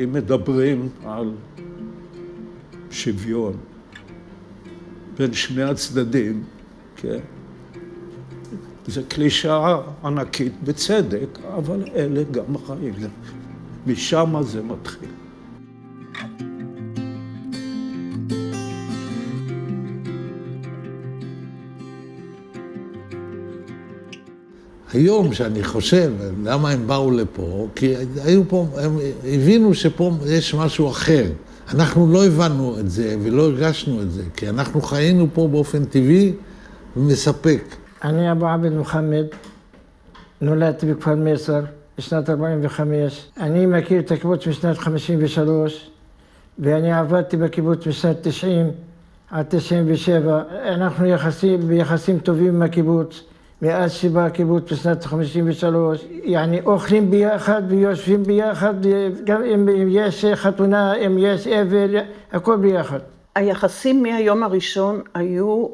אם מדברים על שוויון בין שני הצדדים, כן? זה קלישאה ענקית בצדק, אבל אלה גם החיים. משם זה מתחיל. היום שאני חושב, למה הם באו לפה? כי היו פה, הם הבינו שפה יש משהו אחר. אנחנו לא הבנו את זה ולא הרגשנו את זה, כי אנחנו חיינו פה באופן טבעי ומספק. אני אבו עבד מוחמד, נולדתי בכפר מייסר בשנת 45. אני מכיר את הקיבוץ משנת 53, ואני עבדתי בקיבוץ משנת 90 עד 97. אנחנו ביחסים טובים עם הקיבוץ. מאז שבא הקיבוץ בשנת 53, يعني אוכלים ביחד ויושבים ביחד, גם אם יש חתונה, אם יש אבל, הכל ביחד. היחסים מהיום הראשון היו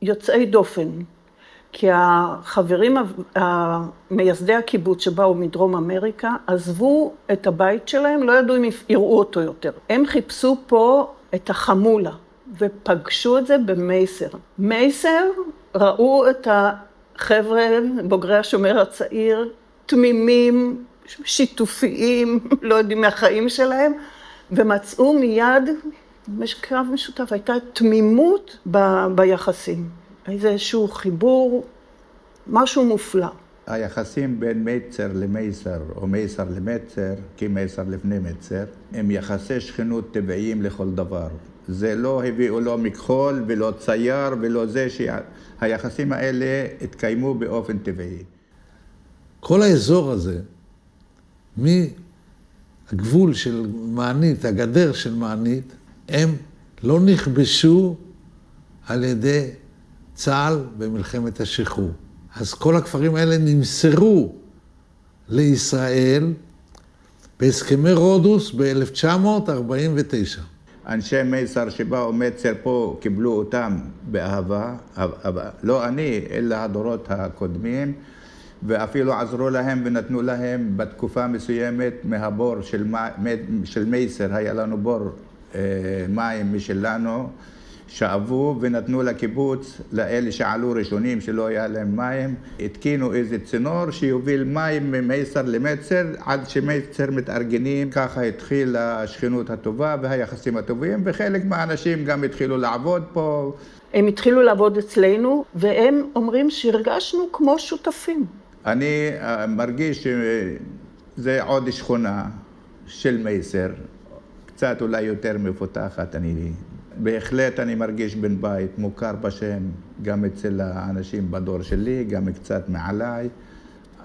יוצאי דופן, כי החברים המייסדי הקיבוץ שבאו מדרום אמריקה עזבו את הבית שלהם, לא ידעו אם יראו אותו יותר. הם חיפשו פה את החמולה ופגשו את זה במייסר. מייסר ראו את חבר'ה, בוגרי השומר הצעיר, תמימים, שיתופיים, לא יודעים מהחיים שלהם, ומצאו מיד, קרב משותף, הייתה תמימות ביחסים. איזשהו חיבור, משהו מופלא. היחסים בין מייצר למייסר, או מייסר למצר, כי מייסר לפני מצר, הם יחסי שכנות טבעיים לכל דבר. זה לא הביאו לו מכחול ולא צייר ולא זה שהיחסים האלה התקיימו באופן טבעי. כל האזור הזה, מהגבול של מענית, הגדר של מענית, הם לא נכבשו על ידי צה"ל במלחמת השחרור. אז כל הכפרים האלה נמסרו לישראל בהסכמי רודוס ב-1949. אנשי מייסר שבאו מצר פה קיבלו אותם באהבה, לא אני, אלא הדורות הקודמים, ואפילו עזרו להם ונתנו להם בתקופה מסוימת מהבור של מייסר, היה לנו בור מים משלנו, שאבו ונתנו לקיבוץ, לאלה שעלו ראשונים שלא היה להם מים, התקינו איזה צינור שיוביל מים ממייסר למצר, עד שמייסר מתארגנים, ככה התחיל השכנות הטובה והיחסים הטובים, וחלק מהאנשים גם התחילו לעבוד פה. הם התחילו לעבוד אצלנו, והם אומרים שהרגשנו כמו שותפים. אני מרגיש שזה עוד שכונה של מייסר, קצת אולי יותר מפותחת. בהחלט אני מרגיש בן בית, מוכר בשם, גם אצל האנשים בדור שלי, גם קצת מעליי.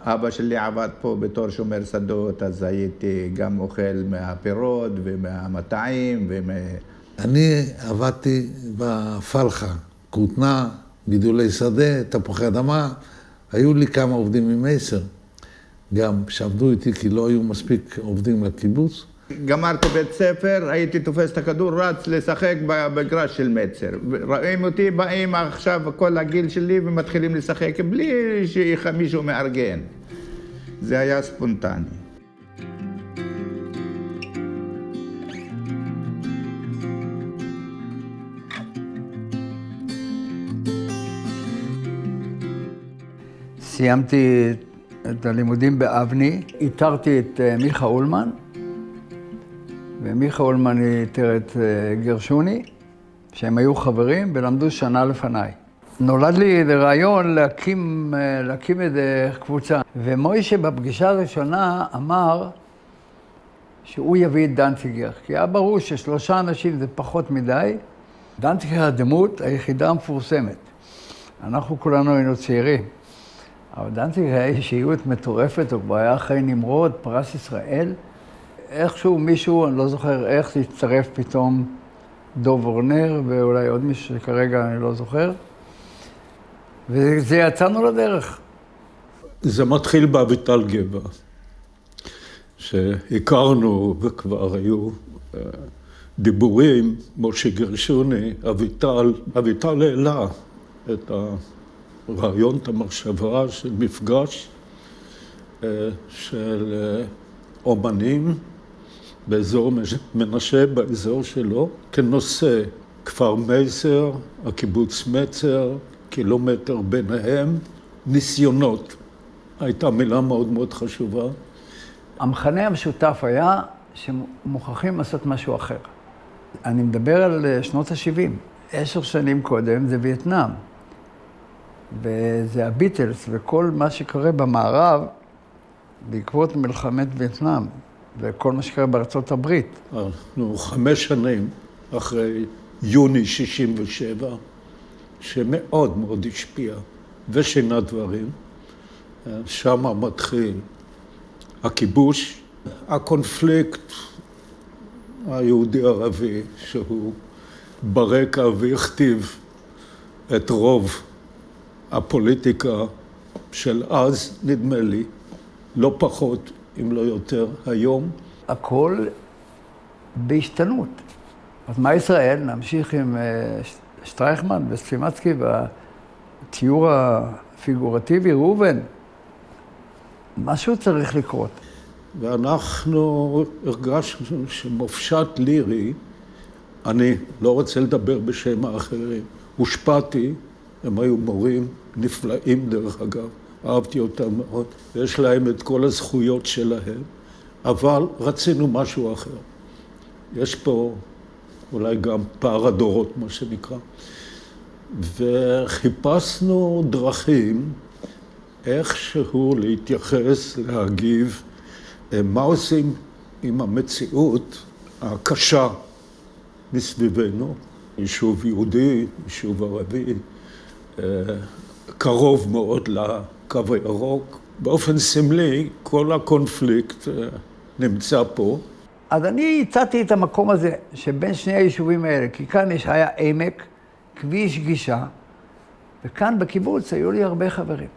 אבא שלי עבד פה בתור שומר שדות, אז הייתי גם אוכל מהפירות ומהמטעים. אני עבדתי בפלחה, כותנה, גידולי שדה, תפוחי אדמה. היו לי כמה עובדים ממייסר, גם שעבדו איתי כי לא היו מספיק עובדים לקיבוץ. גמרתי בית ספר, הייתי תופס את הכדור, רץ לשחק במגרש של מצר. רואים אותי, באים עכשיו כל הגיל שלי ומתחילים לשחק בלי שמישהו מארגן. זה היה ספונטני. סיימתי את הלימודים באבני, איתרתי את מיכה אולמן, ומיכה אולמן איתר את גרשוני, שהם היו חברים ולמדו שנה לפניי. נולד לי רעיון להקים איזה קבוצה, ומוישה בפגישה הראשונה אמר שהוא יביא את דנציגר, כי היה ברור ששלושה אנשים זה פחות מדי. דנציגר הדמות היחידה המפורסמת. אנחנו כולנו היינו צעירים. אבל דנציגר היה אישיות מטורפת, הוא כבר היה אחרי נמרוד, פרס ישראל. איכשהו מישהו, אני לא זוכר איך, זה הצטרף פתאום דוב אורנר, ואולי עוד מישהו שכרגע אני לא זוכר. וזה יצאנו לדרך. זה מתחיל באביטל גבע, שהכרנו וכבר היו דיבורים, משה גרשוני, אביטל העלה את הרעיון, את המחשבה של מפגש של אומנים באזור מנשה, באזור שלו, כנושא כפר מייסר, הקיבוץ מצר, קילומטר ביניהם, ניסיונות. הייתה מילה מאוד מאוד חשובה. המכנה המשותף היה שמוכרחים לעשות משהו אחר. אני מדבר על שנות ה-70. 10 שנים קודם זה וייטנאם. וזה הביטלס וכל מה שקורה במערב בעקבות מלחמת וייטנאם וכל מה שקורה בארצות הברית. אנחנו 5 שנים אחרי יוני 67, שמאוד מאוד השפיע ושינה דברים. שם מתחיל הכיבוש, הקונפליקט היהודי-ערבי, שהוא ברקע והכתיב את רוב הפוליטיקה של אז, נדמה לי, לא פחות, אם לא יותר, היום. הכל בהשתנות. אז מה ישראל? נמשיך עם שטרייכמן וסטימצקי והתיאור הפיגורטיבי, ראובן. משהו צריך לקרות. ואנחנו הרגשנו שמופשט לירי, אני לא רוצה לדבר בשם האחרים, הושפעתי, הם היו מורים נפלאים דרך אגב, אהבתי אותם מאוד, ויש להם את כל הזכויות שלהם, אבל רצינו משהו אחר. יש פה אולי גם פער הדורות, מה שנקרא, וחיפשנו דרכים איכשהו להתייחס, להגיב, מה עושים עם המציאות הקשה מסביבנו, יישוב יהודי, יישוב ערבי, קרוב מאוד לקו הירוק. באופן סמלי, כל הקונפליקט נמצא פה. אז אני הצעתי את המקום הזה שבין שני היישובים האלה, כי כאן היה עמק, כביש גישה, וכאן בקיבוץ היו לי הרבה חברים.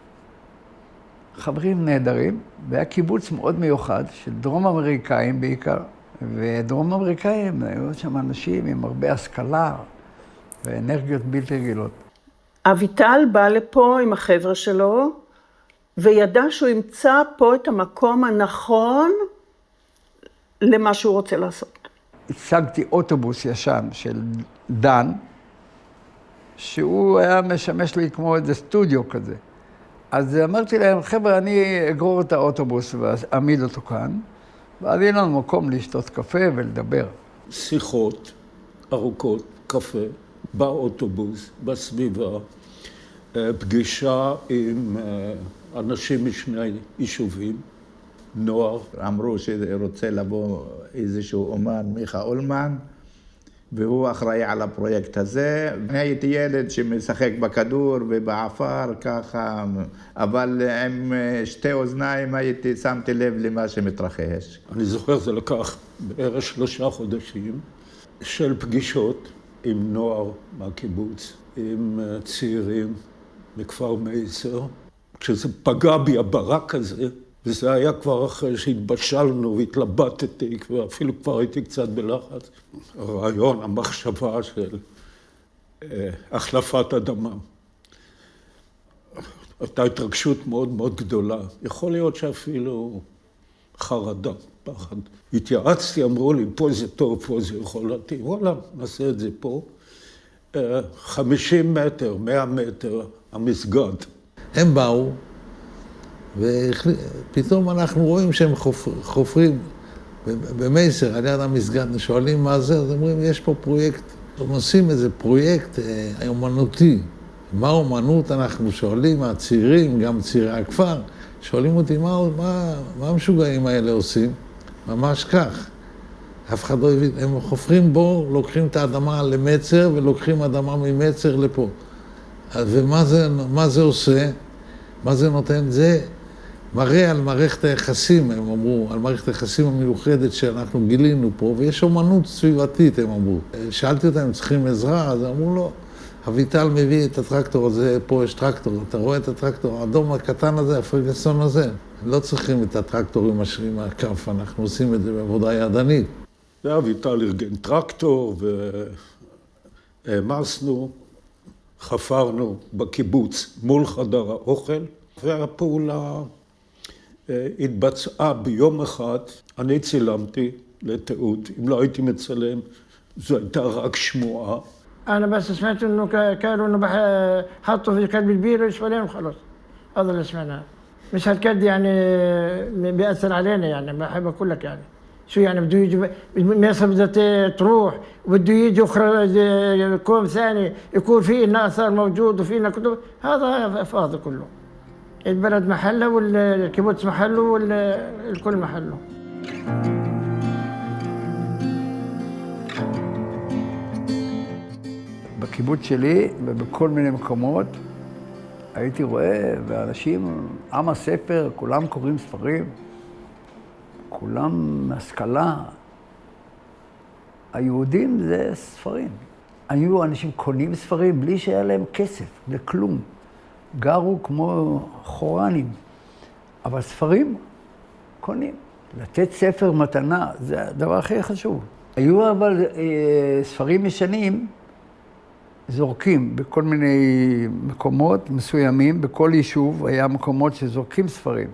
חברים נהדרים, והיה קיבוץ מאוד מיוחד, של דרום אמריקאים בעיקר, ודרום אמריקאים היו שם אנשים עם הרבה השכלה ואנרגיות בלתי רגילות. אביטל בא לפה עם החבר'ה שלו, וידע שהוא ימצא פה את המקום הנכון למה שהוא רוצה לעשות. הצגתי אוטובוס ישן של דן, שהוא היה משמש לי כמו איזה סטודיו כזה. אז אמרתי להם, חבר'ה, אני אגרור את האוטובוס ואעמיד אותו כאן, ואז יהיה לנו מקום לשתות קפה ולדבר. שיחות ארוכות, קפה, באוטובוס, בסביבה, פגישה עם אנשים משני יישובים, נוער. אמרו שרוצה לבוא איזשהו אומן, מיכה אולמן, והוא אחראי על הפרויקט הזה. אני הייתי ילד שמשחק בכדור ובעפר ככה, אבל עם שתי אוזניים שמתי לב למה שמתרחש. אני זוכר, זה לקח בערך 3 חודשים של פגישות עם נוער מהקיבוץ, עם צעירים מכפר מייסר. כשזה פגע בי הברק הזה, וזה היה כבר אחרי שהתבשלנו והתלבטתי, ואפילו כבר הייתי קצת בלחץ. הרעיון, המחשבה של החלפת אדמה. הייתה התרגשות מאוד מאוד גדולה. יכול להיות שאפילו חרדה, פחד. התייעצתי, אמרו לי, פה זה טוב, פה זה יכול להתאים. וואלה, נעשה את זה פה. 50 מטר, 100 מטר, המסגד. הם באו, ופתאום אנחנו רואים שהם חופרים במייסר, על יד המסגד, שואלים מה זה, אז אומרים, יש פה פרויקט, הם עושים איזה פרויקט אומנותי. מה אומנות אנחנו שואלים, הצעירים, גם צעירי הכפר, שואלים אותי, מה המשוגעים האלה עושים? ממש כך. אף אחד לא הבין, הם חופרים בו, לוקחים את האדמה למצר, ולוקחים אדמה ממצר לפה. ומה זה עושה? מה זה נותן? זה מראה על מערכת היחסים, הם אמרו, על מערכת היחסים המיוחדת שאנחנו גילינו פה, ויש אומנות סביבתית, הם אמרו. שאלתי אותם, הם צריכים עזרה, אז אמרו לו, אביטל מביא את הטרקטור הזה, פה יש טרקטור, אתה רואה את הטרקטור האדום הקטן הזה, הפרגסון הזה. לא צריכים את הטרקטורים עם הכף, אנחנו עושים את זה בעבודה ידנית. ואביטל ארגן טרקטור, והעמסנו, חפרנו בקיבוץ מול חדר האוכל, והפעולה התבצעה ביום אחד. אני צילמתי לתיעוד. אם לא הייתי מצלם, זו הייתה רק שמועה. أنا بس سمعت إنه كانوا إنه حطوا في قلب البير ويشفى وخلاص. هذا اللي سمعناه. مش هالقد يعني بيأثر علينا يعني، ما أحب أقول لك يعني. شو يعني بده يجي مصر بدها تروح وبده يجي أخرى كوم ثاني يكون فيه إن آثار موجود وفيه كتب، هذا فاضي كله. البلد محله والكيبوتس محله والكل محله. בקיבוץ שלי ובכל מיני מקומות הייתי רואה, ואנשים, עם הספר, כולם קוראים ספרים, כולם השכלה. היהודים זה ספרים. היו אנשים קונים ספרים בלי שהיה להם כסף, לכלום. גרו כמו חורנים, אבל ספרים קונים. לתת ספר מתנה, זה הדבר הכי חשוב. היו אבל ספרים ישנים, זורקים בכל מיני מקומות מסוימים, בכל יישוב היה מקומות שזורקים ספרים.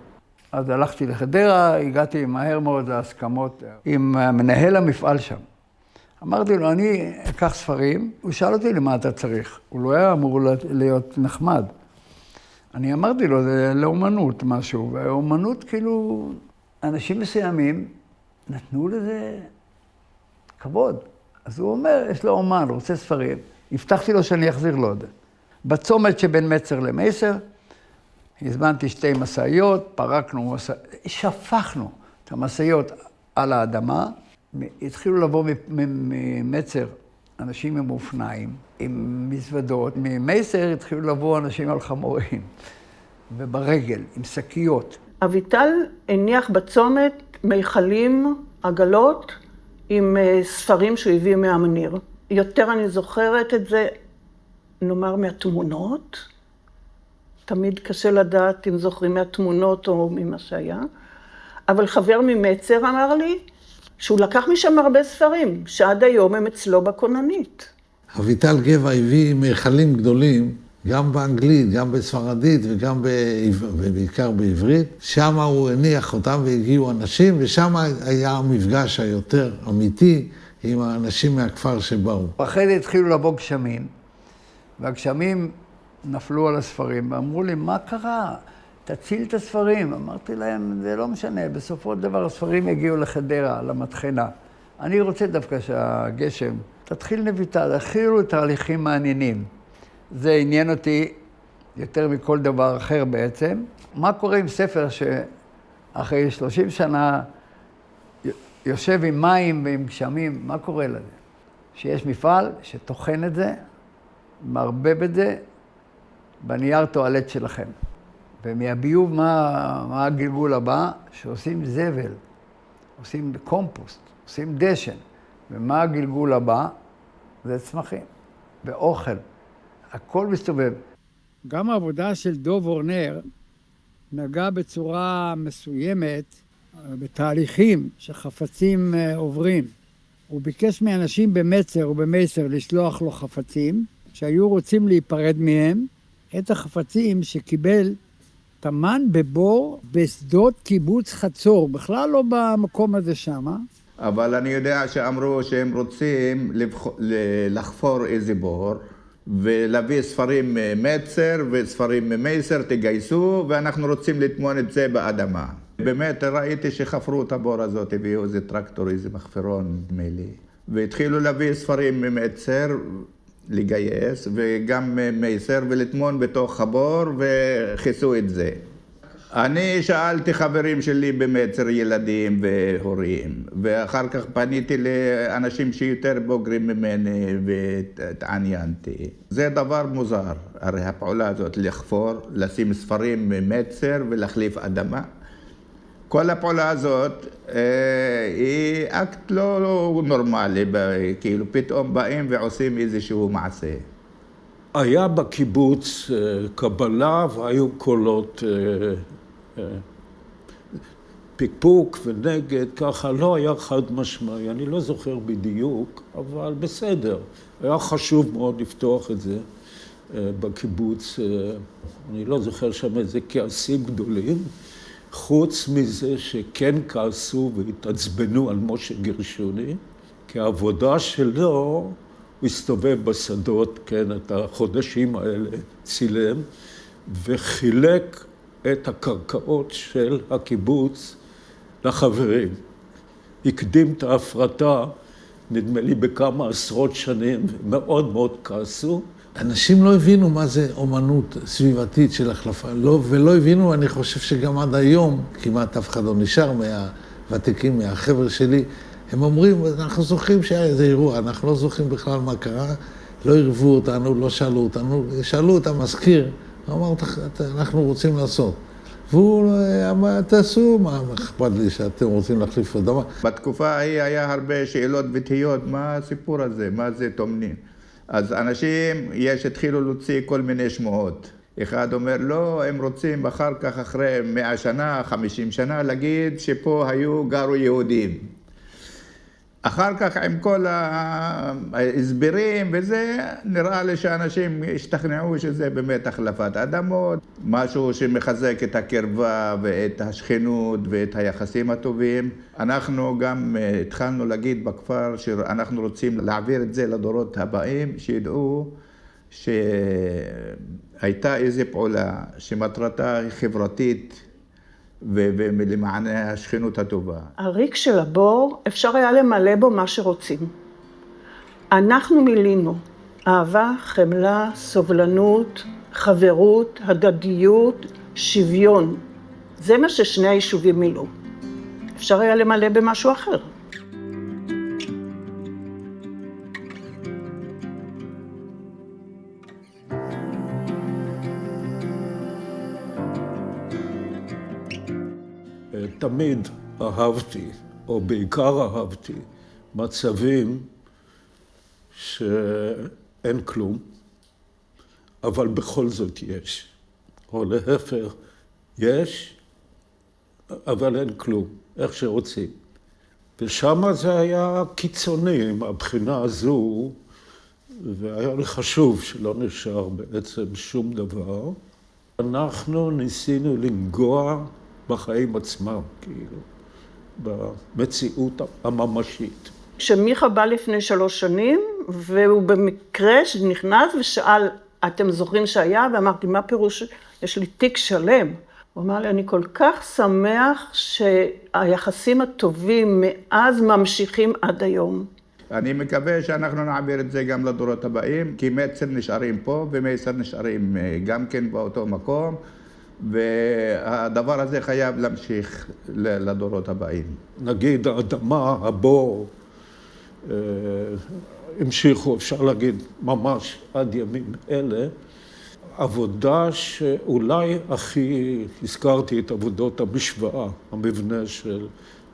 אז הלכתי לחדרה, הגעתי מהר מאוד להסכמות עם מנהל המפעל שם. אמרתי לו, אני אקח ספרים, הוא שאל אותי למה אתה צריך. הוא לא היה אמור להיות נחמד. אני אמרתי לו, זה לאומנות משהו, והאומנות כאילו, אנשים מסוימים נתנו לזה כבוד. אז הוא אומר, יש לו אומן, הוא רוצה ספרים. הבטחתי לו שאני אחזיר לו את זה. בצומת שבין מצר למסר, הזמנתי 2 משאיות, פרקנו, שפכנו את המשאיות על האדמה, התחילו לבוא ממצר אנשים עם אופניים, עם מזוודות, ממסר התחילו לבוא אנשים על חמורים, וברגל, עם שקיות. אביטל הניח בצומת מיכלים, עגלות, עם ספרים שהוא הביא מהמניר. יותר אני זוכרת את זה, נאמר, מהתמונות. תמיד קשה לדעת אם זוכרים מהתמונות או ממה שהיה. אבל חבר ממצר אמר לי שהוא לקח משם הרבה ספרים, שעד היום הם אצלו בכוננית. אביטל גבע הביא מיכלים גדולים, גם באנגלית, גם בספרדית וגם ובעיקר בעברית. שם הוא הניח אותם והגיעו אנשים, ושם היה המפגש היותר אמיתי עם האנשים מהכפר שבאו. אחרי זה התחילו לבוא גשמים, והגשמים נפלו על הספרים, ואמרו לי, מה קרה? תציל את הספרים. אמרתי להם, זה לא משנה, בסופו של דבר הספרים יגיעו לחדרה, למטחנה. אני רוצה דווקא שהגשם תתחיל נביטה, תתחילו תהליכים מעניינים. זה עניין אותי יותר מכל דבר אחר בעצם. מה קורה עם ספר שאחרי 30 שנה יושב עם מים ועם גשמים, מה קורה לזה? שיש מפעל שטוחן את זה, מערבב את זה בנייר טואלט שלכם. ומהביוב מה הגלגול הבא? שעושים זבל, עושים קומפוסט, עושים דשן. ומה הגלגול הבא? זה צמחים, ואוכל. הכל מסתובב. גם העבודה של דוב אורנר נגעה בצורה מסוימת בתהליכים שחפצים עוברים. הוא ביקש מאנשים במצר ובמסר לשלוח לו חפצים, שהיו רוצים להיפרד מהם, את החפצים שקיבל תמן בבור בשדות קיבוץ חצור, בכלל לא במקום הזה שמה. אבל אני יודע שאמרו שהם רוצים לחפור איזה בור, ולהביא ספרים ממצר וספרים ממייסר, תגייסו, ואנחנו רוצים לטמון את זה באדמה. באמת ראיתי שחפרו את הבור הזאת, הביאו איזה טרקטור, איזה מחפרון, נדמה לי. והתחילו להביא ספרים ממצר, לגייס, וגם מייסר, ולטמון בתוך הבור, וחיסו את זה. אני שאלתי חברים שלי במצר, ילדים והורים, ואחר כך פניתי לאנשים שיותר בוגרים ממני והתעניינתי. זה דבר מוזר, הרי הפעולה הזאת, לחפור, לשים ספרים ממצר ולהחליף אדמה. כל הפעולה הזאת היא אקט לא נורמלי, כאילו פתאום באים ועושים איזשהו מעשה. היה בקיבוץ קבלה והיו קולות פיקפוק ונגד, ככה לא היה חד משמעי, אני לא זוכר בדיוק, אבל בסדר. היה חשוב מאוד לפתוח את זה בקיבוץ, אני לא זוכר שם איזה כעסים גדולים. חוץ מזה שכן כעסו והתעצבנו על משה גרשוני, כי העבודה שלו, הוא הסתובב בשדות, כן, את החודשים האלה צילם, וחילק את הקרקעות של הקיבוץ לחברים. הקדים את ההפרטה, נדמה לי בכמה עשרות שנים, מאוד מאוד כעסו. אנשים לא הבינו מה זה אומנות סביבתית של החלפה, ולא הבינו, אני חושב שגם עד היום, כמעט אף אחד לא נשאר מהוותיקים, מהחבר'ה שלי, הם אומרים, אנחנו זוכרים שהיה איזה אירוע, אנחנו לא זוכרים בכלל מה קרה, לא ערבו אותנו, לא שאלו אותנו, שאלו את המזכיר, הוא אמר, אנחנו רוצים לעשות. והוא אמר, תעשו, מה אכפת לי שאתם רוצים להחליף אדמה? בתקופה ההיא היה הרבה שאלות ותהיות, מה הסיפור הזה, מה זה תומנין? אז אנשים, התחילו להוציא כל מיני שמועות. אחד אומר, לא, הם רוצים אחר כך, אחרי 100 שנה, 50 שנה, להגיד שפה גרו יהודים. אחר כך, עם כל ההסברים וזה, נראה לי שאנשים השתכנעו שזה באמת החלפת אדמות, משהו שמחזק את הקרבה ואת השכנות ואת היחסים הטובים. אנחנו גם התחלנו להגיד בכפר שאנחנו רוצים להעביר את זה לדורות הבאים, שידעו שהייתה איזו פעולה שמטרתה היא חברתית, ולמען השכנות הטובה. הריק של הבור, אפשר היה למלא בו מה שרוצים. אנחנו מילינו אהבה, חמלה, סובלנות, חברות, הדדיות, שוויון. זה מה ששני היישובים מילאו. אפשר היה למלא במשהו אחר. תמיד אהבתי, או בעיקר אהבתי, מצבים שאין כלום, אבל בכל זאת יש. או להפך, יש, אבל אין כלום, איך שרוצים. ושם זה היה קיצוני מהבחינה הזו, והיה לי חשוב שלא נשאר בעצם שום דבר. אנחנו ניסינו לנגוע בחיים עצמם, כאילו, במציאות הממשית. כשמיכה בא לפני 3 שנים, והוא במקרה שנכנס ושאל, אתם זוכרים שהיה? ואמרתי, מה פירוש? יש לי תיק שלם. הוא אמר לי, אני כל כך שמח שהיחסים הטובים מאז ממשיכים עד היום. אני מקווה שאנחנו נעביר את זה גם לדורות הבאים, כי מצר נשארים פה ומייסר נשארים גם כן באותו מקום, והדבר הזה חייב להמשיך לדורות הבאים. נגיד, האדמה, הבור, המשיכו, אפשר להגיד, ממש עד ימים אלה. עבודה שאולי הכי, הזכרתי את עבודות המשוואה, המבנה של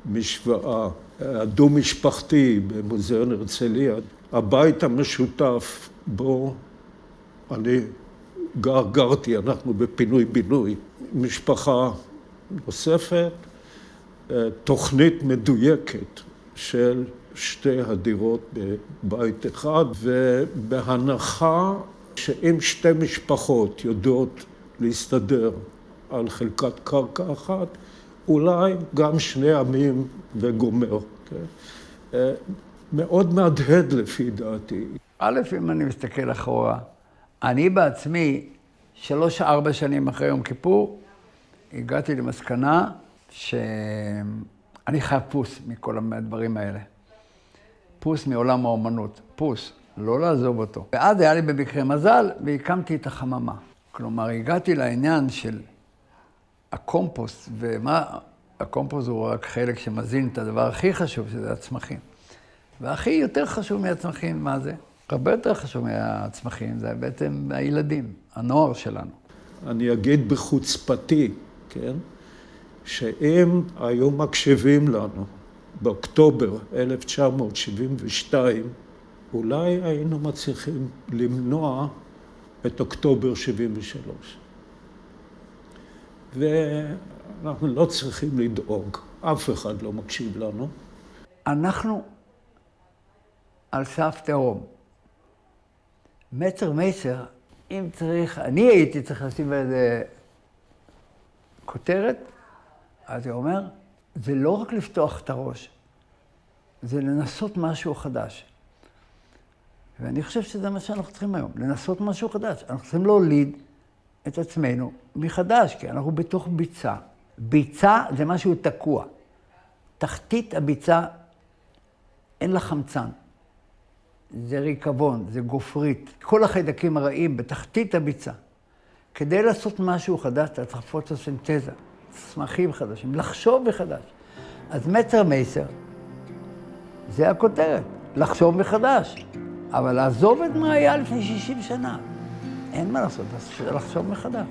משוואה, הדו-משפחתי במוזיאון הרצליה, הבית המשותף בו אני גרתי, אנחנו בפינוי-בינוי, משפחה נוספת, תוכנית מדויקת של 2 הדירות בבית אחד, ובהנחה שאם 2 משפחות יודעות להסתדר על חלקת קרקע אחת, אולי גם 2 עמים וגומר. כן? מאוד מהדהד לפי דעתי. א', אם אני מסתכל אחורה, אני בעצמי, 3-4 שנים אחרי יום כיפור, הגעתי למסקנה שאני חייב פוס מכל הדברים האלה. פוס מעולם האומנות, פוס, לא לעזוב אותו. ואז היה לי במקרה מזל, והקמתי את החממה. כלומר, הגעתי לעניין של הקומפוסט, ומה, הקומפוסט הוא רק חלק שמזין את הדבר הכי חשוב, שזה הצמחים. והכי יותר חשוב מהצמחים, מה זה? הרבה יותר חשוב מהצמחים, זה בעצם הילדים, הנוער שלנו. אני אגיד בחוצפתי, כן, שאם היו מקשיבים לנו באוקטובר 1972, אולי היינו מצליחים למנוע את אוקטובר 73. ואנחנו לא צריכים לדאוג, אף אחד לא מקשיב לנו. אנחנו על סף תהום. מצר מייסר, אם צריך, אני הייתי צריך לשים איזה כותרת, אז הוא אומר, זה לא רק לפתוח את הראש, זה לנסות משהו חדש. ואני חושב שזה מה שאנחנו צריכים היום, לנסות משהו חדש. אנחנו צריכים להוליד את עצמנו מחדש, כי אנחנו בתוך ביצה. ביצה זה משהו תקוע. תחתית הביצה אין לה חמצן. זה ריקבון, זה גופרית. כל החיידקים הרעים בתחתית הביצה. כדי לעשות משהו חדש, אתה צריך פוטוסינתזה, צמחים חדשים, לחשוב מחדש. אז מצר מייסר, זה הכותרת, לחשוב מחדש. אבל לעזוב את מה היה לפני 60 שנה. אין מה לעשות, לחשוב מחדש.